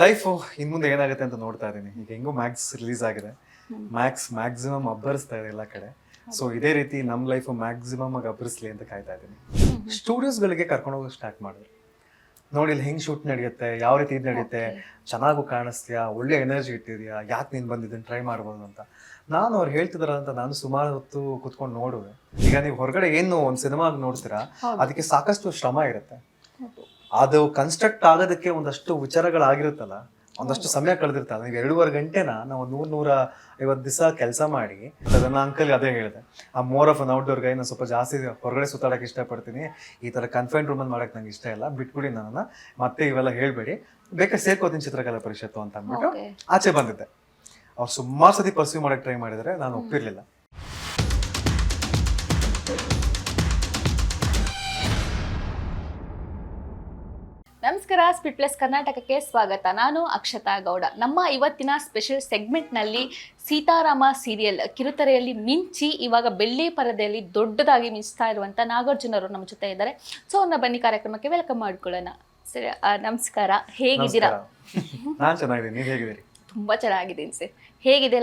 Life ಇನ್ನು ಮುಂದೆ ಏನಾಗುತ್ತೆ ಅಂತ ನೋಡ್ತಾ ಇದ್ದೀನಿ. ಈಗ ಹೆಂಗೋ ಮ್ಯಾಕ್ಸ್ ರಿಲೀಸ್ ಆಗಿದೆ, ಮ್ಯಾಕ್ಸಿಮಮ್ ಅಬ್ಬರಿಸ್ತಾ ಇದೆ ಎಲ್ಲ ಕಡೆ. ಸೊ ಇದೇ ರೀತಿ ನಮ್ಮ ಲೈಫು ಮ್ಯಾಕ್ಸಿಮಮ್ ಆಗಿ ಅಬ್ಬರಿಸ್ಲಿ ಅಂತ ಕಾಯ್ತಾ ಇದ್ದೀನಿ. ಸ್ಟುಡಿಯೋಸ್ಗಳಿಗೆ ಕರ್ಕೊಂಡು ಹೋಗೋಕೆ ಸ್ಟಾರ್ಟ್ ಮಾಡಿದ್ರು. ನೋಡಿ ಇಲ್ಲಿ ಹೆಂಗ್ ಶೂಟ್ ನಡೆಯುತ್ತೆ, ಯಾವ ರೀತಿ ಇದು ನಡೆಯುತ್ತೆ, ಚೆನ್ನಾಗೂ ಕಾಣಿಸ್ತೀಯಾ, ಒಳ್ಳೆ ಎನರ್ಜಿ ಇಟ್ಟಿದ್ಯಾ, ಯಾಕೆ ನೀನು ಬಂದಿದ್ದೀನಿ ಟ್ರೈ ಮಾಡ್ಬೋದು ಅಂತ ನಾನು ಅವ್ರು ಹೇಳ್ತಿದಾರ ಅಂತ ನಾನು ಸುಮಾರು ಹೊತ್ತು ಕುತ್ಕೊಂಡು ನೋಡುವೆ. ಈಗ ನೀವು ಹೊರಗಡೆ ಏನು ಒಂದು ಸಿನಿಮಾ ನೋಡ್ತೀರಾ, ಅದಕ್ಕೆ ಸಾಕಷ್ಟು ಶ್ರಮ ಇರುತ್ತೆ. ಅದು ಕನ್ಸ್ಟ್ರಕ್ಟ್ ಆಗೋದಕ್ಕೆ ಒಂದಷ್ಟು ವಿಚಾರಗಳಾಗಿರುತ್ತಲ್ಲ, ಒಂದಷ್ಟು ಸಮಯ ಕಳೆದಿರ್ತಲ್ಲ. ನೀವು 2.5 ಗಂಟೆನ ನಾವು 150 ದಿವಸ ಕೆಲಸ ಮಾಡಿ ನನ್ನ ಅಂಕಲ್ ಅದೇ ಹೇಳಿದೆ, ಆ ಮೋರ್ ಆಫ್ ಅನ್ ಔಟ್ಡೋರ್ ಗೈ. ನಾನು ಸ್ವಲ್ಪ ಜಾಸ್ತಿ ಹೊರಗಡೆ ಸುತ್ತಾಡಕ್ಕೆ ಇಷ್ಟಪಡ್ತೀನಿ, ಈ ಥರ ಕನ್ಫೈನ್ಡ್ ರೂಮಲ್ಲಿ ಮಾಡಕ್ಕೆ ನಂಗೆ ಇಷ್ಟ ಇಲ್ಲ, ಬಿಟ್ಬಿಡಿ ನನ್ನನ್ನು, ಮತ್ತೆ ಇವೆಲ್ಲ ಹೇಳ್ಬೇಡಿ, ಬೇಕಾದ್ರೆ ಸೇರ್ಕೋತೀನಿ ಚಿತ್ರಕಲಾ ಪರಿಷತ್ತು ಅಂತ ಅಂದ್ಬಿಟ್ಟು ಆಚೆ ಬಂದಿದ್ದೆ. ಅವ್ರು ಸುಮಾರು ಸತಿ ಪರ್ಸ್ಯೂ ಮಾಡಕ್ಕೆ ಟ್ರೈ ಮಾಡಿದರೆ ನಾನು ಒಪ್ಪಿರಲಿಲ್ಲ. ನಮಸ್ಕಾರ, ಸ್ಪಿಟ್ ಪ್ಲಸ್ ಕರ್ನಾಟಕಕ್ಕೆ ಸ್ವಾಗತ. ನಾನು ಅಕ್ಷತಾ ಗೌಡ. ನಮ್ಮ ಇವತ್ತಿನ ಸ್ಪೆಷಲ್ ಸೆಗ್ಮೆಂಟ್ನಲ್ಲಿ ಸೀತಾರಾಮ ಸೀರಿಯಲ್ ಕಿರುತೆರೆಯಲ್ಲಿ ಮಿಂಚಿ ಇವಾಗ ಬೆಳ್ಳಿ ಪರದೆಯಲ್ಲಿ ದೊಡ್ಡದಾಗಿ ಮಿಂಚ್ತಾ ಇರುವಂಥ ನಾಗಾರ್ಜುನ ಅವರು ನಮ್ಮ ಜೊತೆ ಇದ್ದಾರೆ. ಸೊ ಅವ್ರನ್ನ ಬನ್ನಿ ಕಾರ್ಯಕ್ರಮಕ್ಕೆ ವೆಲ್ಕಮ್ ಮಾಡ್ಕೊಳ್ಳೋಣ. ಸರಿ, ನಮಸ್ಕಾರ, ಹೇಗಿದ್ದೀರಾ? ನಾನು ಚೆನ್ನಾಗಿದ್ದೀನಿ, ನೀವು ಹೇಗಿದ್ದೀರಿ? ತುಂಬ ಚೆನ್ನಾಗಿದ್ದೀನಿ ಸರ್. ಹೇಗಿದೆ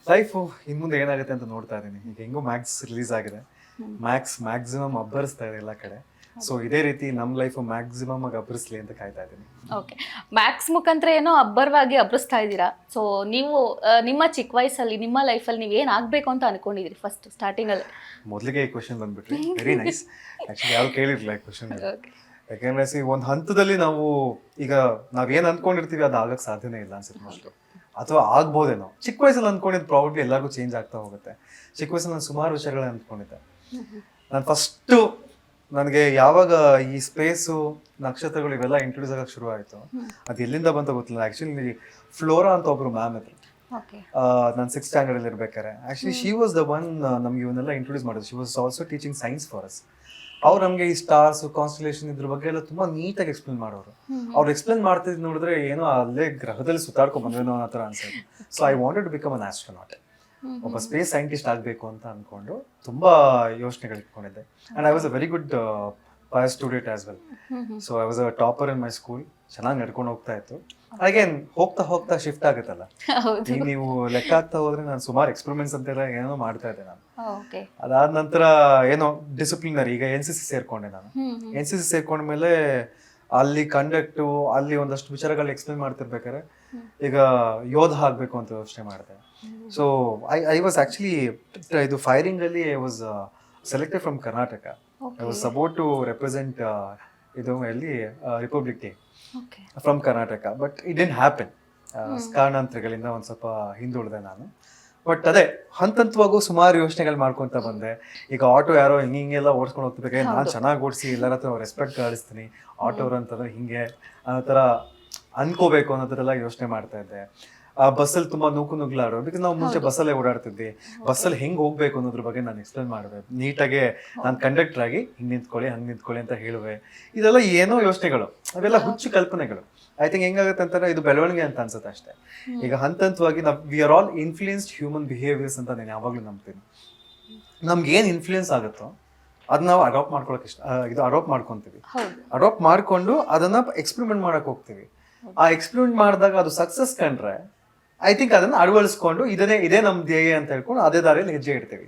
ಲೈಫು ಇನ್ನು ಮುಂದೆ ಏನಾಗುತ್ತೆ ಅಂತ ನೋಡ್ತಾ ಇದ್ದೀನಿ. ಈಗ ಹೆಂಗೋ ಮ್ಯಾಕ್ಸ್ ರಿಲೀಸ್ ಆಗಿದೆ, ಮ್ಯಾಕ್ಸಿಮಮ್ ಅಬ್ಬರಿಸ್ತಾ ಇದೆ ಎಲ್ಲ ಕಡೆ. ಸೊ ಇದೇ ರೀತಿ ನಮ್ಮ ಲೈಫು ಮ್ಯಾಕ್ಸಿಮಮ್ ಆಗಿ ಅಬ್ಬರಿಸ್ಲಿ ಅಂತ ಕಾಯ್ತಾ ಇದ್ದೀನಿ. ಓಕೆ, ಮ್ಯಾಕ್ಸ್ ಮುಖಾಂತರ ಏನೋ ಅಬ್ಬರವಾಗಿ ಅಬ್ಬರಿಸ್ತಾ ಇದ್ದೀರಾ. ಸೊ ನೀವು ನಿಮ್ಮ ಚಿಕ್ಕ ವಯಸ್ಸಲ್ಲಿ ನಿಮ್ಮ ಲೈಫಲ್ಲಿ ನೀವು ಏನು ಆಗಬೇಕು ಅಂತ ಅನ್ಕೊಂಡಿದ್ದೀರಿ ಫಸ್ಟ್ ಸ್ಟಾರ್ಟಿಂಗಲ್ಲಿ? ಮೊದಲಿಗೆ ಈ ಕ್ವಶನ್ ಬಂದ್ಬಿಟ್ರಿ, ವೆರಿ ನೈಸ್. ಆ್ಯಕ್ಚುಲಿ ಯಾರು ಕೇಳಿರಲಿಲ್ಲ ಈ ಕ್ವಶನ್. ಯಾಕೆಂದ್ರೆ ಒಂದು ಹಂತದಲ್ಲಿ ನಾವೇನು ಅಂದ್ಕೊಂಡಿರ್ತೀವಿ ಅದು ಆಗಕ್ಕೆ ಸಾಧ್ಯನೇ ಇಲ್ಲ ಅನ್ಸುತ್ತೆ ಮೋಸ್ಟ್ಲಿ, ಅಥವಾ ಆಗ್ಬೋದೇನೋ. ಚಿಕ್ಕ ವಯಸ್ಸಲ್ಲಿ ಅಂದ್ಕೊಂಡಿದ್ದು ಪ್ರಾಬಬ್ಲಿ ಎಲ್ಲರಿಗೂ ಚೇಂಜ್ ಆಗ್ತಾ ಹೋಗುತ್ತೆ. ಚಿಕ್ಕ ವಯಸ್ಸಲ್ಲಿ ನಾನು ಸುಮಾರು ವಿಷಯಗಳನ್ನ ಅಂದ್ಕೊಂಡಿದ್ದೆ. ನಾನು ಫಸ್ಟು ನನಗೆ ಯಾವಾಗ ಈ ಸ್ಪೇಸು ನಕ್ಷತ್ರಗಳು ಇವೆಲ್ಲ ಇಂಟ್ರೊಡ್ಯೂಸ್ ಆಗಕ್ಕೆ ಶುರು ಆಯಿತು, ಅದು ಎಲ್ಲಿಂದ ಬಂತ ಗೊತ್ತಿಲ್ಲ. ಆ್ಯಕ್ಚುಲಿ ಫ್ಲೋರಾ ಅಂತ ಒಬ್ರು ಮ್ಯಾಮ್ ಇದ್ರು, ನಾನು 6th ಸ್ಟ್ಯಾಂಡರ್ಡಲ್ಲಿ ಇರ್ಬೇಕಾರೆ. Actually she was the one ನಮ್ಗೆ ಇವನ್ನೆಲ್ಲ ಇಂಟ್ರೊಡ್ಯೂಸ್ ಮಾಡಿದ್ರು. She was also teaching science for us. ಅವ್ರು ನಮಗೆ ಈ ಸ್ಟಾರ್ಸ್, ಕಾನ್ಸ್ಟಲೇಷನ್ ಇದ್ರ ಬಗ್ಗೆ ಎಲ್ಲ ತುಂಬಾ ನೀಟಾಗಿ ಎಕ್ಸ್ಪ್ಲೇನ್ ಮಾಡೋರು. ಅವ್ರು ಎಕ್ಸ್ಪ್ಲೇನ್ ಮಾಡ್ತಿದ್ ನೋಡಿದ್ರೆ ಏನೋ ಅಲ್ಲೇ ಗ್ರಹದಲ್ಲಿ ಸುತ್ತಾಡ್ಕೊಂಡ್ ಬಂದ್ವೇನೋ ಅನ್ನೋ ಥರ ಅನ್ಸುತ್ತೆ. So I wanted to become an astronaut, ಒಬ್ಬ ಸ್ಪೇಸ್ ಸೈಂಟಿಸ್ಟ್ ಆಗಬೇಕು ಅಂತ ಅನ್ಕೊಂಡು ತುಂಬಾ ಯೋಚನೆಗಳು ಇಟ್ಕೊಂಡಿದ್ದೆ. And I was a very good pair student as well. So I was a topper in my school. ಚೆನ್ನಾಗಿ ನಡ್ಕೊಂಡು ಹೋಗ್ತಾ ಇತ್ತು. ಅಗೇನ್ ಹೋಗ್ತಾ ಶಿಫ್ಟ್ ಆಗುತ್ತಲ್ಲ, ಈಗ ನೀವು ಲೆಕ್ಕ ಆಗ್ತಾ ಹೋದ್ರೆ ನಾನು ಸುಮಾರು ಎಕ್ಸ್ಪೆರಿಮೆಂಟ್ಸ್ ಅಂತೆಲ್ಲ ಏನೋ ಮಾಡ್ತಾ ಇದ್ದೆ ನಾನು. ಅದಾದ ನಂತರ ಏನೋ ಡಿಸಿಪ್ಲಿನರಿ, ಈಗ NCC ಸೇರ್ಕೊಂಡೆ ನಾನು. NCC ಸೇರ್ಕೊಂಡ್ಮೇಲೆ ಅಲ್ಲಿ ಕಂಡಕ್ಟು, ಅಲ್ಲಿ ಒಂದಷ್ಟು ವಿಚಾರಗಳು ಎಕ್ಸ್ಪ್ಲೇನ್ ಮಾಡ್ತಿರ್ಬೇಕಾದ್ರೆ ಈಗ ಯೋಧ ಆಗ್ಬೇಕು ಅಂತ ಯೋಚನೆ ಮಾಡಿದೆ. ಸೊ ಐ ವಾಸ್ ಆಕ್ಚುಲಿ ಇದು ಫೈರಿಂಗ್ ಅಲ್ಲಿ I was selected from Karnataka. I was supposed to represent ಇದು ಎಲ್ಲಿ republic day from Karnataka. But it didn't happen, ಕಾರಣಾಂತರಗಳಿಂದ ಒಂದು ಸ್ವಲ್ಪ ಹಿಂದುಳಿದೆ ನಾನು. ಬಟ್ ಅದೇ ಹಂತವಾಗೂ ಸುಮಾರು ಯೋಚನೆಗಳು ಮಾಡ್ಕೊತ ಬಂದೆ. ಈಗ ಆಟೋ ಯಾರೋ ಹಿಂಗೆಲ್ಲ ಓಡಿಸ್ಕೊಂಡು ಹೋಗ್ತಿರ್ಬೇಕಾದ್ರೆ ನಾನು ಚೆನ್ನಾಗಿ ಓಡಿಸಿ ಎಲ್ಲರ ಹತ್ರ ರೆಸ್ಪೆಕ್ಟ್ ಗಳಿಸ್ತೀನಿ, ಆಟೋರು ಅಂತಂದ್ರೆ ಹಿಂಗೆ ಅನ್ನೋ ಥರ ಅನ್ಕೋಬೇಕು ಅನ್ನೋದ್ರೆಲ್ಲ ಯೋಚನೆ ಮಾಡ್ತಾ ಇದ್ದೆ. ಬಸ್ಸಲ್ಲಿ ತುಂಬಾ ನುಗ್ಲಾಡೋ, ಬಿಕಾಸ್ ನಾವು ಮುಂಚೆ ಬಸ್ಸಲ್ಲೇ ಓಡಾಡ್ತಿದ್ವಿ. ಬಸ್ಸಲ್ಲಿ ಹೆಂಗೆ ಹೋಗ್ಬೇಕು ಅನ್ನೋದ್ರ ಬಗ್ಗೆ ನಾನು ಎಕ್ಸ್ಪ್ಲೇನ್ ಮಾಡುವೆ ನೀಟಾಗೆ. ನಾನು ಕಂಡಕ್ಟರ್ ಆಗಿ ಹಿಂಗೆ ನಿಂತ್ಕೊಳ್ಳಿ, ಹಂಗೆ ನಿಂತ್ಕೊಳ್ಳಿ ಅಂತ ಹೇಳುವೆ. ಇದೆಲ್ಲ ಏನೋ ಯೋಚನೆಗಳು, ಅವೆಲ್ಲ ಹುಚ್ಚು ಕಲ್ಪನೆಗಳು. ಐ ಥಿಂಕ್ ಹೆಂಗಾಗುತ್ತೆ ಅಂತಾರೆ, ಇದು ಬೆಳವಣಿಗೆ ಅಂತ ಅನ್ಸುತ್ತೆ ಅಷ್ಟೇ. ಈಗ ಹಂತವಾಗಿ we are all influenced human behaviours ಅಂತ ನಾನು ಯಾವಾಗಲೂ ನಂಬ್ತೀನಿ. ನಮ್ಗೆ ಏನು ಇನ್ಫ್ಲೂಯೆನ್ಸ್ ಆಗುತ್ತೋ ಅದನ್ನ ನಾವು ಅಡಾಪ್ಟ್ ಮಾಡ್ಕೊಳಕ್ಕೆ ಅಡಾಪ್ಟ್ ಮಾಡ್ಕೊತೀವಿ. ಅಡಾಪ್ಟ್ ಮಾಡ್ಕೊಂಡು ಅದನ್ನ ಎಕ್ಸ್ಪೆರಿಮೆಂಟ್ ಮಾಡಕ್ ಹೋಗ್ತೀವಿ. ಆ ಎಕ್ಸ್ಪೆರಿಮೆಂಟ್ ಮಾಡಿದಾಗ ಅದು ಸಕ್ಸಸ್ ಕಂಡ್ರೆ ಐ ಥಿಂಕ್ ಅದನ್ನ ಅಳವಡಿಸ್ಕೊಂಡು ಇದೇ ನಮ್ ಧ್ಯೇಯ ಅಂತ ಹೇಳ್ಕೊಂಡು ಅದೇ ದಾರಿಯಲ್ಲಿ ಹೆಜ್ಜೆ ಇಡ್ತೀವಿ.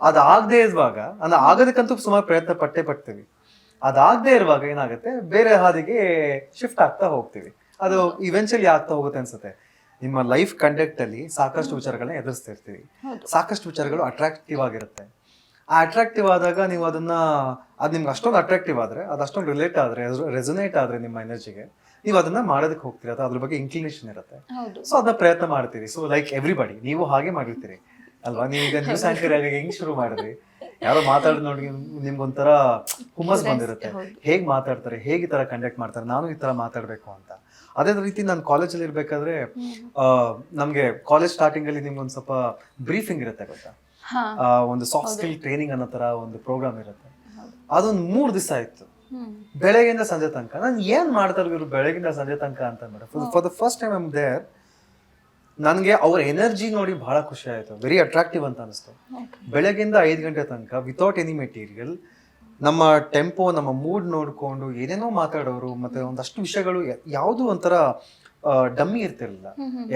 ಅದಾಗದೇ ಇರುವಾಗ, ಆಗೋದಕ್ಕಂತೂ ಸುಮಾರು ಪ್ರಯತ್ನ ಪಡ್ತೀವಿ. ಅದಾಗದೇ ಇರುವಾಗ ಏನಾಗುತ್ತೆ, ಬೇರೆ ಹಾದಿಗೆ ಶಿಫ್ಟ್ ಆಗ್ತಾ ಹೋಗ್ತೀವಿ. ಅದು ಇವೆನ್ಚುಲಿ ಆಗ್ತಾ ಹೋಗುತ್ತೆ ಅನ್ಸುತ್ತೆ. ನಿಮ್ಮ ಲೈಫ್ ಕಂಡಕ್ಟ್ ಅಲ್ಲಿ ಸಾಕಷ್ಟು ವಿಚಾರಗಳನ್ನ ಎದುರಿಸ್ತಾ ಇರ್ತೀವಿ. ಸಾಕಷ್ಟು ವಿಚಾರಗಳು ಅಟ್ರಾಕ್ಟಿವ್ ಆಗಿರುತ್ತೆ. ಆ ಅಟ್ರಾಕ್ಟಿವ್ ಆದಾಗ ನೀವು ಅದು ನಿಮ್ಗೆ ಅಷ್ಟೊಂದು ಅಟ್ರಾಕ್ಟಿವ್ ಆದ್ರೆ, ಅದು ಅಷ್ಟೊಂದು ರಿಲೇಟ್ ಆದ್ರೆ, ರೆಸೊನೇಟ್ ಆದ್ರೆ ನಿಮ್ಮ ಎನರ್ಜಿಗೆ, ನೀವು ಅದನ್ನ ಮಾಡೋದಕ್ಕೆ ಹೋಗ್ತೀರಿ. ಅದು ಅದ್ರ ಬಗ್ಗೆ ಇನ್ಕ್ಲಿನೇಷನ್ ಇರುತ್ತೆ. ಸೊ ಅದನ್ನ ಪ್ರಯತ್ನ ಮಾಡ್ತೀರಿ. ಸೊ ಲೈಕ್ ಎವ್ರಿಬಡಿ, ನೀವು ಹಾಗೆ ಮಾಡಿರ್ತೀರಿ ಅಲ್ವಾ? ನೀವು ಈಗ ನ್ಯೂಸ್ ಆಂಕರ್ ಆಗಿ ಹೆಂಗ್ ಶುರು ಮಾಡಿದ್ರಿ, ಯಾರೋ ಮಾತಾಡ್ ನೋಡಿ ನಿಮ್ಗೊಂಥರ ಹುಮ್ಮಸ್ ಬಂದಿರುತ್ತೆ. ಹೇಗ್ ಮಾತಾಡ್ತಾರೆ, ಹೇಗೆ ಈ ತರ ಕಂಡಕ್ಟ್ ಮಾಡ್ತಾರೆ, ನಾನು ಈ ತರ ಮಾತಾಡ್ಬೇಕು ಅಂತ. ಅದೇ ರೀತಿ ನಾನು ಕಾಲೇಜಲ್ಲಿ ಇರ್ಬೇಕಾದ್ರೆ ನಮ್ಗೆ ಕಾಲೇಜ್ ಸ್ಟಾರ್ಟಿಂಗ್ ಅಲ್ಲಿ ನಿಮ್ಗೊಂದ್ ಸ್ವಲ್ಪ ಬ್ರೀಫಿಂಗ್ ಇರುತ್ತೆ ಗೊತ್ತಾ, ಒಂದು ಸಾಫ್ಟ್ ಸ್ಕಿಲ್ ಟ್ರೈನಿಂಗ್ ಅನ್ನೋ ತರ ಒಂದು ಪ್ರೋಗ್ರಾಮ್ ಇರುತ್ತೆ. ಅದೊಂದು 3 ದಿವಸ ಇತ್ತು, ಬೆಳಗ್ಗೆಯಿಂದ ಸಂಜೆ ತನಕ. ನಾನು ಏನ್ ಮಾಡ್ತಾರೆ ಇವರು ಬೆಳಗ್ಗಿಂದ ಸಂಜೆ ತನಕ ಅಂತ for the first time I'm there. ನನಗೆ ಅವ್ರ ಎನರ್ಜಿ ನೋಡಿ ಬಹಳ ಖುಷಿ ಆಯ್ತು, ವೆರಿ ಅಟ್ರಾಕ್ಟಿವ್ ಅಂತ ಅನಿಸ್ತು. ಬೆಳಗ್ಗೆಯಿಂದ 5 ಗಂಟೆ ತನಕ ವಿತೌಟ್ ಎನಿ ಮೆಟೀರಿಯಲ್ ನಮ್ಮ ಟೆಂಪೋ ನಮ್ಮ ಮೂಡ್ ನೋಡ್ಕೊಂಡು ಏನೇನೋ ಮಾತಾಡೋರು, ಮತ್ತೆ ಒಂದಷ್ಟು ವಿಷಯಗಳು ಯಾವುದು ಒಂಥರ ಡಮ್ಮಿ ಇರ್ತಿರ್ಲಿಲ್ಲ,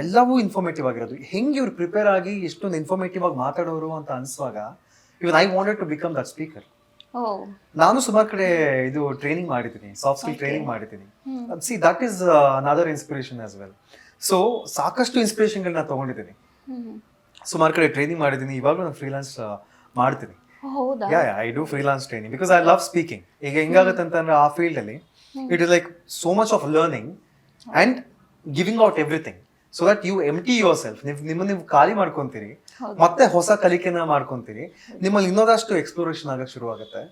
ಎಲ್ಲವೂ ಇನ್ಫಾರ್ಮೇಟಿವ್ ಆಗಿರೋದು. ಹೆಂಗೆ ಇವ್ರು ಪ್ರಿಪೇರ್ ಆಗಿ ಎಷ್ಟೊಂದು ಇನ್ಫಾರ್ಮೇಟಿವ್ ಆಗಿ ಮಾತಾಡೋರು ಅಂತ ಅನ್ಸುವಾಗ even I wanted to become that speaker. ನಾನು ಸುಮಾರು ಕಡೆ ಇದು ಟ್ರೈನಿಂಗ್ ಮಾಡಿದ್ದೀನಿ, ಸಾಫ್ಟ್ ಸ್ಕಿಲ್ ಟ್ರೈನಿಂಗ್ ಮಾಡಿದ್ದೀನಿ. See that is another inspiration as well. So ಸಾಕಷ್ಟು ಇನ್ಸ್ಪಿರೇಷನ್ಗಳನ್ನ ತಗೊಂಡಿದ್ದೀನಿ, ಸುಮಾರು ಕಡೆ ಟ್ರೈನಿಂಗ್ ಮಾಡಿದ್ದೀನಿ. ಇವಾಗಲೂ ನಾನು ಫ್ರೀಲಾನ್ಸ್ ಮಾಡ್ತೀನಿ. I do freelance training because I love speaking. ಈಗ ಹೆಂಗಾಗುತ್ತೆ ಅಂತಂದ್ರೆ ಆ ಫೀಲ್ಡ್ ಅಲ್ಲಿ it is like so much of learning and giving out everything so that you empty yourself. ನಿಮ್ಮನ್ನು ನೀವು ಖಾಲಿ ಮಾಡ್ಕೊಂತೀರಿ, ಮತ್ತೆ ಹೊಸ ಕಲಿಕೆನ ಮಾಡ್ಕೊಂತೀರಿ, ನಿಮ್ಮಲ್ಲಿ ಇನ್ನೊಂದಷ್ಟು ಎಕ್ಸ್ಪ್ಲೋರೇಷನ್ ಆಗಕ್ಕೆ ಶುರು ಆಗುತ್ತೆ.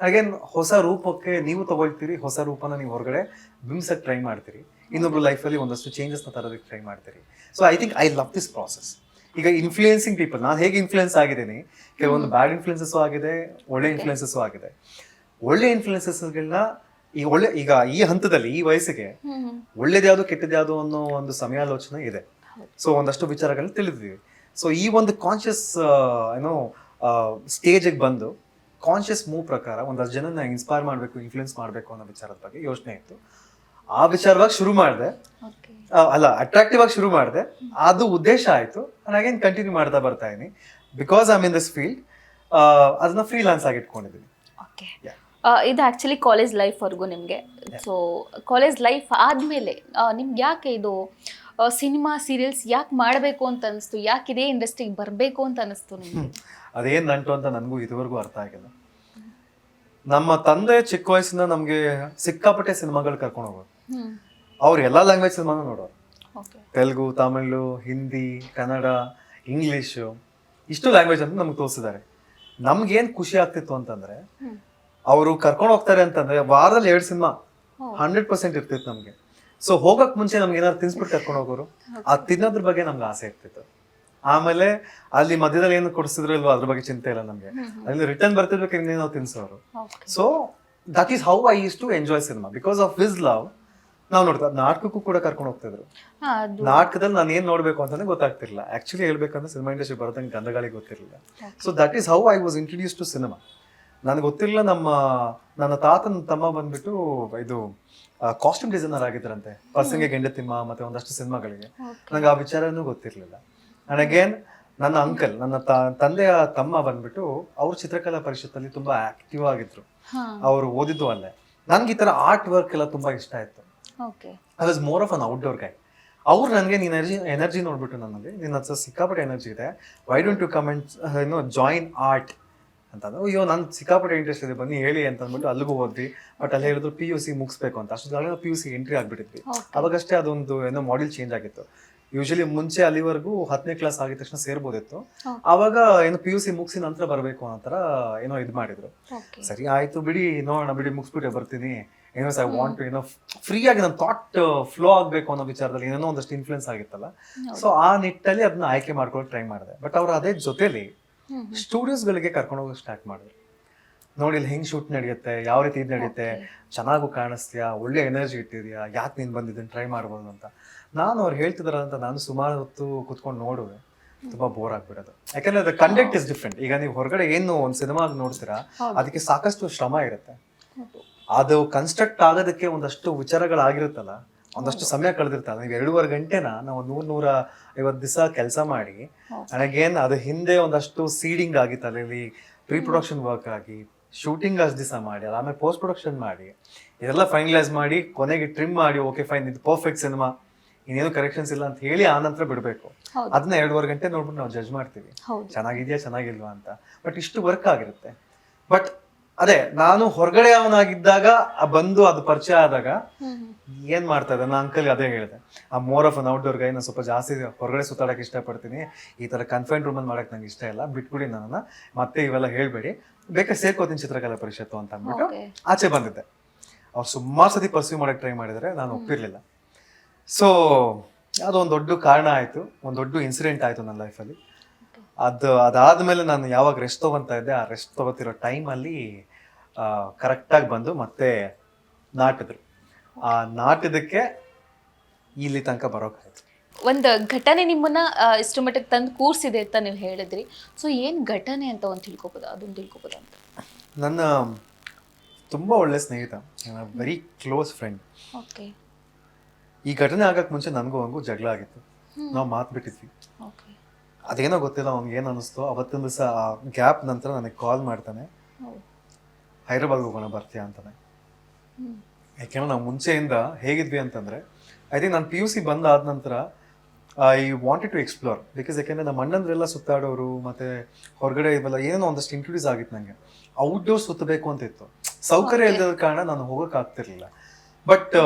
ಅಗೇನ್ ಹೊಸ ರೂಪಕ್ಕೆ ನೀವು ತಗೊಳ್ತೀರಿ, ಹೊಸ ರೂಪನ ನೀವು ಹೊರಗಡೆ ಬಿಂಬಿಸಕ್ಕೆ ಟ್ರೈ ಮಾಡ್ತೀರಿ, ಇನ್ನೊಬ್ರು ಲೈಫಲ್ಲಿ ಒಂದಷ್ಟು ಚೇಂಜಸ್ನ ತರೋದಕ್ಕೆ ಟ್ರೈ ಮಾಡ್ತೀರಿ. So I think I love this process. ಈಗ ಇನ್ಫ್ಲೂಯೆನ್ಸಿಂಗ್ ಪೀಪಲ್ ನಾನು ಹೇಗೆ ಇನ್ಫ್ಲೂಯೆನ್ಸ್ ಆಗಿದ್ದೀನಿ, ಕೆಲವೊಂದು ಬ್ಯಾಡ್ ಇನ್ಫ್ಲೂಯೆನ್ಸಸ್ ಆಗಿದೆ, ಒಳ್ಳೆ ಇನ್ಫ್ಲೂಯೆನ್ಸಸ್ ಆಗಿದೆ. ಒಳ್ಳೆ ಇನ್ಫ್ಲೂಯೆನ್ಸಸ್ಗಳನ್ನ ಈಗ ಈ ಹಂತದಲ್ಲಿ ಈ ವಯಸ್ಸಿಗೆ ಒಳ್ಳೇದ್ಯಾವುದು ಕೆಟ್ಟದ್ಯಾವುದು ಅನ್ನೋ ಒಂದು ಸಮಯಾಲೋಚನೆ ಇದೆ. ಸೊ ಒಂದಷ್ಟು ವಿಚಾರಗಳನ್ನ ತಿಳಿದಿದ್ದೀವಿ. ಸೊ ಈ ಒಂದು ಕಾನ್ಶಿಯಸ್ ಏನೋ ಸ್ಟೇಜಿಗೆ ಬಂದು ಕಾನ್ಶಿಯಸ್ ಮೂವ್ ಪ್ರಕಾರ ಒಂದಷ್ಟು ಜನನ ಇನ್ಸ್ಪೈರ್ ಮಾಡಬೇಕು, ಇನ್ಫ್ಲೂಯೆನ್ಸ್ ಮಾಡಬೇಕು ಅನ್ನೋ ವಿಚಾರದ ಬಗ್ಗೆ ಯೋಚನೆ ಇತ್ತು. ಆ ವಿಚಾರವಾಗಿ ಶುರು ಮಾಡಿದೆ, ಅಲ್ಲ ಅಟ್ರಾಕ್ಟಿವ್ ಆಗಿ ಶುರು ಮಾಡಿದೆ. ಅದು ಉದ್ದೇಶ ಆಯ್ತು. ಅಗೇನ್ ಕಂಟಿನ್ಯೂ ಮಾಡ್ತಾ ಬರ್ತಾ ಇದೀನಿ because I am in this field. ಅದನ್ನ ಫ್ರೀಲಾನ್ಸ್ ಆಗಿ ಇಟ್ಕೊಂಡಿದ್ದೀನಿ. ಇದು ಆ್ಯಕ್ಚುಲಿ ಕಾಲೇಜ್ ಲೈಫ್ವರೆಗೂ ನಿಮಗೆ. ಸೊ ಕಾಲೇಜ್ ಲೈಫ್ ಆದಮೇಲೆ ನಿಮ್ಗೆ ಯಾಕೆ ಇದು ಸಿನಿಮಾ ಸೀರಿಯಲ್ಸ್ ಯಾಕೆ ಮಾಡಬೇಕು ಅಂತ ಅನಿಸ್ತು? ಯಾಕೆ ಇದೇ ಇಂಡಸ್ಟ್ರಿಗೆ ಬರಬೇಕು ಅಂತ ಅನಿಸ್ತು ನಿಮಗೆ? ಅದೇನು ನಂಟು ಅಂತ ನನಗೂ ಇದುವರೆಗೂ ಅರ್ಥ ಆಗಿಲ್ಲ. ನಮ್ಮ ತಂದೆ ಚಿಕ್ಕ ವಯಸ್ಸಿನ ನಮಗೆ ಸಿಕ್ಕಾಪಟ್ಟೆ ಸಿನಿಮಾಗಳು ಕರ್ಕೊಂಡು ಹೋಗೋರು. ಅವ್ರು ಎಲ್ಲ ಲ್ಯಾಂಗ್ವೇಜ್ ಸಿನಿಮಾನು ನೋಡೋರು. ತೆಲುಗು, ತಮಿಳು, ಹಿಂದಿ, ಕನ್ನಡ, ಇಂಗ್ಲೀಷು, ಇಷ್ಟು ಲ್ಯಾಂಗ್ವೇಜ್ ಅಂತ ನಮ್ಗೆ ತೋರಿಸಿದ್ದಾರೆ. ನಮ್ಗೇನು ಖುಷಿ ಆಗ್ತಿತ್ತು ಅಂತಂದ್ರೆ ಅವರು ಕರ್ಕೊಂಡು ಹೋಗ್ತಾರೆ ಅಂತಂದ್ರೆ ವಾರದಲ್ಲಿ 2 ಸಿನಿಮಾ 100% ಇರ್ತಿತ್ತು ನಮ್ಗೆ. ಸೊ ಹೋಗಕ್ ಮುಂಚೆ ನಮ್ಗೆ ಏನಾದ್ರು ತಿನ್ಸ್ಬಿಟ್ಟು ಕರ್ಕೊಂಡು ಹೋಗೋರು. ಆ ತಿನ್ನೋದ್ರ ಬಗ್ಗೆ ನಮ್ಗೆ ಆಸೆ ಇರ್ತಿತ್ತು. ಆಮೇಲೆ ಅಲ್ಲಿ ಮಧ್ಯದಲ್ಲಿ ಏನು ಕೊಡಿಸಿದ್ರು ಇಲ್ವೋ ಅದ್ರ ಬಗ್ಗೆ ಚಿಂತೆ ಇಲ್ಲ ನಮ್ಗೆ. ಅಲ್ಲಿ ರಿಟರ್ನ್ ಬರ್ತಿರ್ಬೇಕು ಇನ್ನೇನೋ ತಿನ್ಸೋರು. So that is how I use to enjoy cinema because of his love. ನಾವು ನೋಡ್ತಾ ನಾಟಕಕ್ಕೂ ಕೂಡ ಕರ್ಕೊಂಡು ಹೋಗ್ತಿದ್ರು. ನಾಟಕದಲ್ಲಿ ನಾನು ಏನ್ ನೋಡ್ಬೇಕು ಅಂತಾನೆ ಗೊತ್ತಾಗ್ತಿರ್ಲಿಲ್ಲ. ಆಕ್ಚುಲಿ ಹೇಳ್ಬೇಕಂದ್ರೆ ಸಿನಿಮಾ ಇಂಡಸ್ಟ್ರಿ ಬರೋದಂಗೆ ಗಂಧಗಾಳಿಗೆ ಗೊತ್ತಿರಲಿಲ್ಲ. So that is how I was introduce to cinema. ನನಗೆ ಗೊತ್ತಿಲ್ಲ, ನನ್ನ ತಾತನ ತಮ್ಮ ಬಂದ್ಬಿಟ್ಟು ಇದು ಕಾಸ್ಟ್ಯೂಮ್ ಡಿಸೈನರ್ ಆಗಿದ್ರಂತೆ, ಪರ್ಸಂಗೆ ಗೆಂಡತಿಮ್ಮ ಮತ್ತೆ ಒಂದಷ್ಟು ಸಿನಿಮಾಗಳಿಗೆ. ನಂಗೆ ಆ ವಿಚಾರನೂ ಗೊತ್ತಿರ್ಲಿಲ್ಲ. ಅಂಡ್ ಅಗೇನ್ ನನ್ನ ಅಂಕಲ್, ನನ್ನ ತಂದೆಯ ತಮ್ಮ ಬಂದ್ಬಿಟ್ಟು ಅವ್ರು ಚಿತ್ರಕಲಾ ಪರಿಷತ್ತಲ್ಲಿ ತುಂಬಾ ಆಕ್ಟಿವ್ ಆಗಿದ್ರು. ಅವ್ರು ಓದಿದ್ದು ಅಲ್ಲೇ. ನನ್ಗೆ ಈ ತರ ಆರ್ಟ್ ವರ್ಕ್ ಎಲ್ಲ ತುಂಬಾ ಇಷ್ಟ ಆಯ್ತು. I was more of an outdoor guy. ಅವ್ರು ನನಗೆ ನೀನ್ ಎನರ್ಜಿ ನೋಡ್ಬಿಟ್ಟು ನನಗೆ ನಿನ್ನ ಹತ್ರ ಸಿಕ್ಕಾಪಟ್ಟೆ ಎನರ್ಜಿ ಇದೆ, why don't you come and join art ಅಂತಂದ್ರೆ, ಅಯ್ಯೋ ನನ್ ಸಿಕ್ಕಾಪಟ್ಟೆ ಇಂಟ್ರೆಸ್ಟ್ ಇದೆ ಬನ್ನಿ ಹೇಳಿ ಅಂತ ಅಂದ್ಬಿಟ್ಟು ಅಲ್ಲಿಗೂ ಹೋದ್ವಿ. ಬಟ್ ಅಲ್ಲಿ ಹೇಳಿದ್ರು PUC ಮುಗಿಸ್ಬೇಕು ಅಂತ. ಅಷ್ಟೊಂದು PUC ಎಂಟ್ರಿ ಆಗ್ಬಿಟ್ಟಿದ್ವಿ. ಅವಾಗಷ್ಟೇ ಅದೊಂದು ಏನೋ ಮಾಡೆಲ್ ಚೇಂಜ್ ಆಗಿತ್ತು. ಯೂಶಲಿ ಮುಂಚೆ ಅಲ್ಲಿವರೆಗೂ 10ನೇ ಕ್ಲಾಸ್ ಆಗಿದ ತಕ್ಷಣ ಸೇರ್ಬೋದಿತ್ತು. ಅವಾಗ ಏನು PUC ಮುಗಿಸಿ ನಂತರ ಬರಬೇಕು ಅನ್ನೋ ತರ ಏನೋ ಇದು ಮಾಡಿದ್ರು. ಸರಿ ಆಯ್ತು ಬಿಡಿ, ನೋಡೋಣ ಬಿಡಿ, ಮುಗಿಸ್ಬಿಟ್ಟೆ ಬರ್ತೀನಿ. ಏನೋ ಐ ವಾಂಟ್ ಟು ಏನೋ ಫ್ರೀ ಆಗಿ ನನ್ನ ಥಾಟ್ ಫ್ಲೋ ಆಗ್ಬೇಕು ಅನ್ನೋ ವಿಚಾರದಲ್ಲಿ ಏನೋ ಒಂದಷ್ಟು ಇನ್ಫ್ಲೂಯೆನ್ಸ್ ಆಗಿತ್ತಲ್ಲ. ಸೊ ಆ ನಿಟ್ಟಲ್ಲಿ ಅದನ್ನ ಆಯ್ಕೆ ಮಾಡ್ಕೊಳ್ಳೋಕೆ ಟ್ರೈ ಮಾಡಿದೆ. ಬಟ್ ಅವ್ರು ಅದೇ ಜೊತೆಲಿ ಸ್ಟುಡಿಯೋಸ್ಗಳಿಗೆ ಕರ್ಕೊಂಡು ಹೋಗೋಕೆ ಸ್ಟಾರ್ಟ್ ಮಾಡಿದ್ರು. ನೋಡಿ ಇಲ್ಲಿ ಹೆಂಗ್ ಶೂಟ್ ನಡೆಯುತ್ತೆ, ಯಾವ ರೀತಿ ಇದು ನಡೆಯುತ್ತೆ, ಚೆನ್ನಾಗೂ ಕಾಣಿಸ್ತೀಯಾ, ಒಳ್ಳೆ ಎನರ್ಜಿ ಇಟ್ಟಿದ್ಯಾ, ಯಾಕೆ ನೀನು ಬಂದಿದ್ದೀನಿ ಟ್ರೈ ಮಾಡ್ಬೋದು ಅಂತ. ನಾನು ಅವ್ರು ಹೇಳ್ತಿದಾರ ಅಂತ ನಾನು ಸುಮಾರು ಹೊತ್ತು ಕುತ್ಕೊಂಡು ನೋಡುವೆ. ತುಂಬಾ ಬೋರ್ ಆಗ್ಬಿಡೋದು. ಯಾಕಂದ್ರೆ ಅದು ಕಂಟೆಂಟ್ ಇಸ್ ಡಿಫ್ರೆಂಟ್. ಈಗ ನೀವು ಹೊರಗಡೆ ಏನು ಒಂದು ಸಿನಿಮಾ ನೋಡ್ತೀರಾ, ಅದಕ್ಕೆ ಸಾಕಷ್ಟು ಶ್ರಮ ಇರುತ್ತೆ. ಅದು ಕನ್ಸ್ಟ್ರಕ್ಟ್ ಆಗೋದಕ್ಕೆ ಒಂದಷ್ಟು ವಿಚಾರಗಳಾಗಿರುತ್ತಲ್ಲ, ಒಂದಷ್ಟು ಸಮಯ ಕಳೆದಿರ್ತಲ್ಲ. ನೀವು 2.5 ಗಂಟೆನ ನಾವು 100-150 ದಿವಸ ಕೆಲಸ ಮಾಡಿ, ಅಗೇನ್ ಅದು ಹಿಂದೆ ಒಂದಷ್ಟು ಸೀಡಿಂಗ್ ಆಗಿ ತಲೆಯಲ್ಲಿ ಪ್ರೀ ಪ್ರೊಡಕ್ಷನ್ ವರ್ಕ್ ಆಗಿ, ಶೂಟಿಂಗ್ ಅಷ್ಟು ದಿವಸ ಮಾಡಿ, ಆಮೇಲೆ ಪೋಸ್ಟ್ ಪ್ರೊಡಕ್ಷನ್ ಮಾಡಿ, ಇದೆಲ್ಲ ಫೈನಲೈಸ್ ಮಾಡಿ, ಕೊನೆಗೆ ಟ್ರಿಮ್ ಮಾಡಿ, ಓಕೆ ಫೈನ್ ಇದು ಪರ್ಫೆಕ್ಟ್ ಸಿನಿಮಾ, ಇನ್ನೇನು ಕರೆಕ್ಷನ್ಸ್ ಇಲ್ಲ ಅಂತ ಹೇಳಿ ಆ ನಂತರ ಬಿಡಬೇಕು. ಅದನ್ನ 2.5 ಗಂಟೆ ನೋಡ್ಬಿಟ್ಟು ನಾವು ಜಡ್ಜ್ ಮಾಡ್ತೀವಿ, ಚೆನ್ನಾಗಿದ್ಯಾ ಚೆನ್ನಾಗಿಲ್ವಾ ಅಂತ. ಬಟ್ ಇಷ್ಟು ವರ್ಕ್ ಆಗಿರುತ್ತೆ. ಬಟ್ ಅದೇ ನಾನು ಹೊರಗಡೆ ಅವನಾಗಿದ್ದಾಗ ಬಂದು ಅದು ಪರಿಚಯ ಆದಾಗ ಏನ್ ಮಾಡ್ತಾ ಇದ್ದೆ, ನಾನು ಅಂಕಲ್ ಅದೇ ಹೇಳಿದೆ, ಆ ಮೋರ್ ಆಫ್ ಅನ್ ಔಟ್ಡೋರ್ ಗೈ. ನಾನು ಸ್ವಲ್ಪ ಜಾಸ್ತಿ ಹೊರಗಡೆ ಸುತ್ತಾಡಕ್ಕೆ ಇಷ್ಟಪಡ್ತೀನಿ, ಈ ತರ ಕನ್ಫೈನ್ಡ್ ರೂಮಲ್ಲಿ ಮಾಡಕ್ ನಂಗೆ ಇಷ್ಟ ಇಲ್ಲ, ಬಿಟ್ಬಿಡಿ ನನ್ನ, ಮತ್ತೆ ಇವೆಲ್ಲ ಹೇಳ್ಬೇಡಿ, ಬೇಕಾದ್ರೆ ಸೇರ್ಕೋತೀನಿ ಚಿತ್ರಕಲಾ ಪರಿಷತ್ತು ಅಂತ ಅಂದ್ಬಿಟ್ಟು ಆಚೆ ಬಂದಿದ್ದೆ. ಅವ್ರು ಸುಮಾರು ಸತಿ ಪರ್ಸ್ಯೂ ಮಾಡಕ್ ಟ್ರೈ ಮಾಡಿದ್ರೆ ನಾನು ಒಪ್ಪಿರ್ಲಿಲ್ಲ. ಸೊ ಅದೊಂದು ದೊಡ್ಡ ಕಾರಣ ಆಯ್ತು, ಒಂದು ದೊಡ್ಡ ಇನ್ಸಿಡೆಂಟ್ ಆಯ್ತು ನನ್ನ ಲೈಫಲ್ಲಿ. ಅದಾದ್ಮೇಲೆ ನಾನು ಯಾವಾಗ ರೆಸ್ಟ್ ತಗೊಂತ ಇದ್ದೆ, ಆ ರೆಸ್ಟ್ ತಗೋತಿರೋ ಟೈಮಲ್ಲಿ ಕರೆಕ್ಟಾಗಿ ಬಂದು ಮತ್ತೆ ನಾಟಿದ್ರು. ಆ ನಾಟಿದಕ್ಕೆ ಇಲ್ಲಿ ತನಕ ಬರೋಕಾಯ್ತು. ಒಂದು ಘಟನೆ ನಿಮ್ಮನ್ನ ಇಷ್ಟು ಮಟ್ಟಿಗೆ ತಂದು ಕೂರ್ಸಿದೆ ಅಂತ ನೀವು ಹೇಳಿದ್ರಿ. ಸೊ ಏನ್ ಘಟನೆ ಅಂತ ಒಂದು ತಿಳ್ಕೊಬೋದಾ, ಅದೊಂದು ತಿಳ್ಕೊಬೋದಾ ಅಂತ. ನನ್ನ ತುಂಬಾ ಒಳ್ಳೆ ಸ್ನೇಹಿತ, ವೆರಿ ಕ್ಲೋಸ್ ಫ್ರೆಂಡ್. ಓಕೆ ಈ ಘಟನೆ ಆಗಕ್ ಮುಂಚೆ ನನಗೂ ಹಂಗೂ ಜಗಳ ಆಗಿತ್ತು, ನಾವು ಮಾತು ಬಿಟ್ಟಿದ್ವಿ. ಓಕೆ ಅದೇನೋ ಗೊತ್ತಿಲ್ಲ ಅವ್ನಿಗೆ ಏನು ಅನಿಸ್ತು, ಅವತ್ತಿನ ದಿವಸ ಗ್ಯಾಪ್ ನಂತರ ನನಗೆ ಕಾಲ್ ಮಾಡ್ತಾನೆ, ಹೈದ್ರಾಬಾದ್ಗೆ ಹೋಗೋಣ ಬರ್ತೀಯಾ ಅಂತಾನೆ. ಯಾಕೆಂದ್ರೆ ನಾವು ಮುಂಚೆಯಿಂದ ಹೇಗಿದ್ವಿ ಅಂತಂದ್ರೆ, ಐ ಥಿಂಕ್ ನಾನು PUC ಬಂದಾದ ನಂತರ I wanted to explore, because ಯಾಕೆಂದ್ರೆ ನಮ್ಮ ಅಣ್ಣಂದ್ರೆಲ್ಲ ಸುತ್ತಾಡೋರು, ಮತ್ತೆ ಹೊರಗಡೆ ಇವೆಲ್ಲ ಏನೋ ಒಂದಷ್ಟು ಇಂಟ್ರೊಡ್ಯೂಸ್ ಆಗಿತ್ತು ನನಗೆ. ಔಟ್ಡೋರ್ ಸುತ್ತಬೇಕು ಅಂತ ಇತ್ತು, ಸೌಕರ್ಯ ಇಲ್ಲದ ಕಾರಣ ನಾನು ಹೋಗಕ್ ಆಗ್ತಿರ್ಲಿಲ್ಲ. ಬಟ್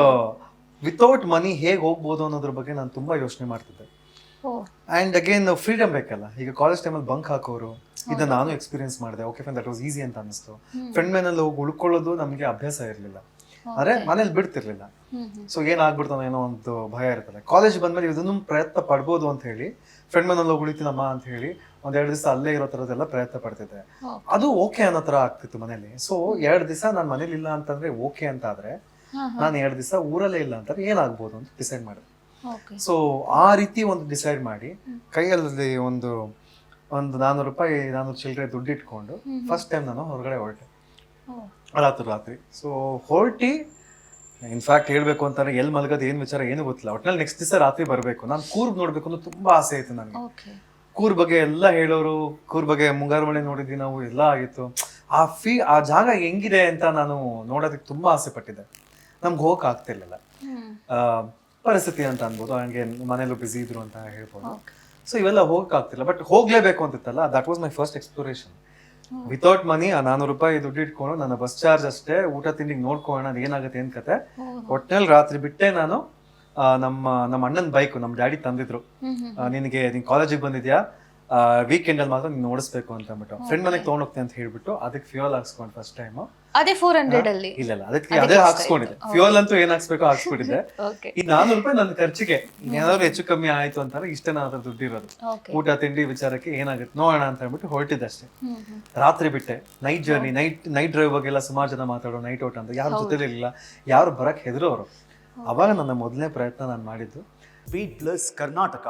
ವಿತೌಟ್ ಮನಿ ಹೇಗೆ ಹೋಗ್ಬೋದು ಅನ್ನೋದ್ರ ಬಗ್ಗೆ ನಾನು ತುಂಬಾ ಯೋಚನೆ ಮಾಡ್ತಿದ್ದೆ. ಅಂಡ್ ಅಗೇನ್ ಫ್ರೀಡಮ್ ಬೇಕಲ್ಲ. ಈಗ ಕಾಲೇಜ್ ಟೈಮಲ್ಲಿ ಬಂಕ್ ಹಾಕೋರು, ಇದನ್ನ ನಾನು ಎಕ್ಸ್ಪೀರಿಯನ್ಸ್ ಮಾಡಿದೆ. Okay fine, that was easy ಅಂತ ಅನಿಸ್ತು. ಫ್ರೆಂಡ್ ಮನೇಲಿ ಹೋಗಿ ಉಳ್ಕೊಳ್ಳೋದು ನಮಗೆ ಅಭ್ಯಾಸ ಇರಲಿಲ್ಲ, ಆದ್ರೆ ಮನೇಲಿ ಬಿಡ್ತಿರ್ಲಿಲ್ಲ. ಸೊ ಏನಾಗ್ಬಿಡ್ತಾನೋ ಏನೋ ಒಂದು ಭಯ ಇರ್ತದೆ. ಕಾಲೇಜ್ ಬಂದ್ಮೇಲೆ ಇದನ್ನು ಪ್ರಯತ್ನ ಪಡ್ಬೋದು ಅಂತ ಹೇಳಿ ಫ್ರೆಂಡ್ ಮನೇಲಿ ಹೋಗಿ ಉಳಿತೀನಮ್ಮ ಅಂತ ಹೇಳಿ 2 ದಿವಸ ಅಲ್ಲೇ ಇರೋ ತರದೆಲ್ಲ ಪ್ರಯತ್ನ ಪಡ್ತಿದ್ದೆ. ಅದು ಓಕೆ ಅನ್ನೋ ತರ ಆಗ್ತಿತ್ತು ಮನೇಲಿ. ಸೊ 2 ದಿವಸ ನಾನು ಮನೇಲಿ ಇಲ್ಲ ಅಂತಂದ್ರೆ ಓಕೆ ಅಂತ ಆದ್ರೆ, ನಾನು 2 ದಿವಸ ಊರಲ್ಲೇ ಇಲ್ಲ ಅಂತಂದ್ರೆ ಏನಾಗ್ಬೋದು ಅಂತ ಡಿಸೈಡ್ ಮಾಡಿದೆ. ಸೊ ಆ ರೀತಿ ಒಂದು ಡಿಸೈಡ್ ಮಾಡಿ ಕೈಯಲ್ಲಿ ಒಂದು $400 ಚಿಲ್ಲರೆ ದುಡ್ಡು ಇಟ್ಕೊಂಡು ಫಸ್ಟ್ ಟೈಮ್ ನಾನು ಹೊರಗಡೆ ಹೊರಟೆ ರಾತ್ರಿ. ಸೊ ಹೊರಟಿ, ಇನ್ಫ್ಯಾಕ್ಟ್ ಹೇಳ್ಬೇಕು ಅಂತಂದ್ರೆ ಎಲ್ಲಿ ಮಲಗೋದು ಏನ್ ವಿಚಾರ ಏನು ಗೊತ್ತಿಲ್ಲ. ಒಟ್ನಲ್ಲಿ ನೆಕ್ಸ್ಟ್ ದಿವಸ ರಾತ್ರಿ ಬರ್ಬೇಕು. ನಾನು ಕೂರ್ಗ್ ನೋಡ್ಬೇಕು ಅಂತ ತುಂಬಾ ಆಸೆ ಆಯ್ತು ನನಗೆ. ಕೂರ್ ಬಗ್ಗೆ ಎಲ್ಲ ಹೇಳೋರು, ಕೂರ್ ಬಗ್ಗೆ ಮುಂಗಾರು ಮಳೆ ನೋಡಿದ್ವಿ ನಾವು, ಎಲ್ಲ ಆಗಿತ್ತು. ಆ ಜಾಗ ಹೆಂಗಿದೆ ಅಂತ ನಾನು ನೋಡೋದಕ್ಕೆ ತುಂಬಾ ಆಸೆ ಪಟ್ಟಿದ್ದೆ. ನಮ್ಗೆ ಹೋಗಕ್ ಆಗ್ತಿರ್ಲಿಲ್ಲ, ಪರಿಸ್ಥಿತಿ ಅಂತ ಅನ್ಬೋದು, ಹಂಗೆ ಮನೇಲೂ ಬಿಸಿ ಇದ್ರು ಅಂತ ಹೇಳ್ಬೋದು. ಸೊ ಇವೆಲ್ಲ ಹೋಗಕ್ ಆಗ್ತಿಲ್ಲ, ಬಟ್ ಹೋಗ್ಲೇಬೇಕು ಅಂತಿತ್ತಲ್ಲ, that was my first exploration. Without money ಆ $400 ದುಡ್ಡು ಇಟ್ಕೊಂಡು ನನ್ನ ಬಸ್ ಚಾರ್ಜ್ ಅಷ್ಟೇ, ಊಟ ತಿಂಡಿಗೆ ನೋಡ್ಕೊಳ್ಳೋಣ ಏನಾಗುತ್ತೆ ಏನ್ ಕತೆ. ಒಟ್ನಲ್ಲಿ ರಾತ್ರಿ ಬಿಟ್ಟೆ ನಾನು ನಮ್ಮ ಅಣ್ಣನ ಬೈಕ್ ನಮ್ಮ ಡ್ಯಾಡಿ ತಂದಿದ್ರು. ನೀನ್ ಕಾಲೇಜಿಗೆ ಬಂದಿದ್ಯಾ, ವೀಕೆಂಡ್ ಅಲ್ಲಿ ಮಾತ್ರ ನೀನ್ ಓಡಿಸ್ಬೇಕು ಅಂತ ಅಂದ್ಬಿಟ್ಟು ಫ್ರೆಂಡ್ ಮನೆಗೆ ತಗೊಂಡೋಗ್ತೀನಿ ಅಂತ ಹೇಳ್ಬಿಟ್ಟು ಅದಕ್ಕೆ ಫ್ಯೂಯಲ್ ಹಾಕ್ಸ್ಕೊಂಡು ಫಸ್ಟ್ ಟೈಮ್. ಅದೇ 400 ಅಲ್ಲಿ ಇಲ್ಲ ಅದಕ್ಕೆ ಅದೇ ಹಾಕ್ಸ್ಕೊಂಡಿದ್ದೆ. ಫ್ಯೂಯಲ್ ಅಂತೂ ಏನ್ ಹಾಕ್ಸ್ಬೇಕು ಹಾಕ್ಸ್ಬಿಟ್ಟಿದ್ದೆ. ಈ $400 ನನ್ನ ಖರ್ಚಿಗೆ ಏನಾದ್ರು ಹೆಚ್ಚು ಕಮ್ಮಿ ಆಯ್ತು ಅಂತಾರೆ, ಇಷ್ಟೇ ನಾನು ಅದ್ರ ದುಡ್ಡು ಇರೋದು. ಊಟ ತಿಂಡಿ ವಿಚಾರಕ್ಕೆ ಏನಾಗುತ್ತೆ ನೋಡೋಣ ಅಂತ ಹೇಳ್ಬಿಟ್ಟು ಹೊರಟಿದ್ದೆ ಅಷ್ಟೇ. ರಾತ್ರಿ ಬಿಟ್ಟೆ, ನೈಟ್ ಜರ್ನಿ, ನೈಟ್ ಡ್ರೈವ್ ಬಗ್ಗೆ ಎಲ್ಲ ಸುಮಾರು ಜನ ಮಾತಾಡೋ, ನೈಟ್ ಔಟ್ ಅಂತ ಯಾರು ಜೊತೆಲಿಲ್ಲ, ಯಾರು ಬರಕ್ ಹೆದರೋರು. ಅವಾಗ ನನ್ನ ಮೊದಲನೇ ಪ್ರಯತ್ನ ನಾನು ಮಾಡಿದ್ದು ಸ್ಪೀಡ್ ಪ್ಲಸ್ ಕರ್ನಾಟಕ.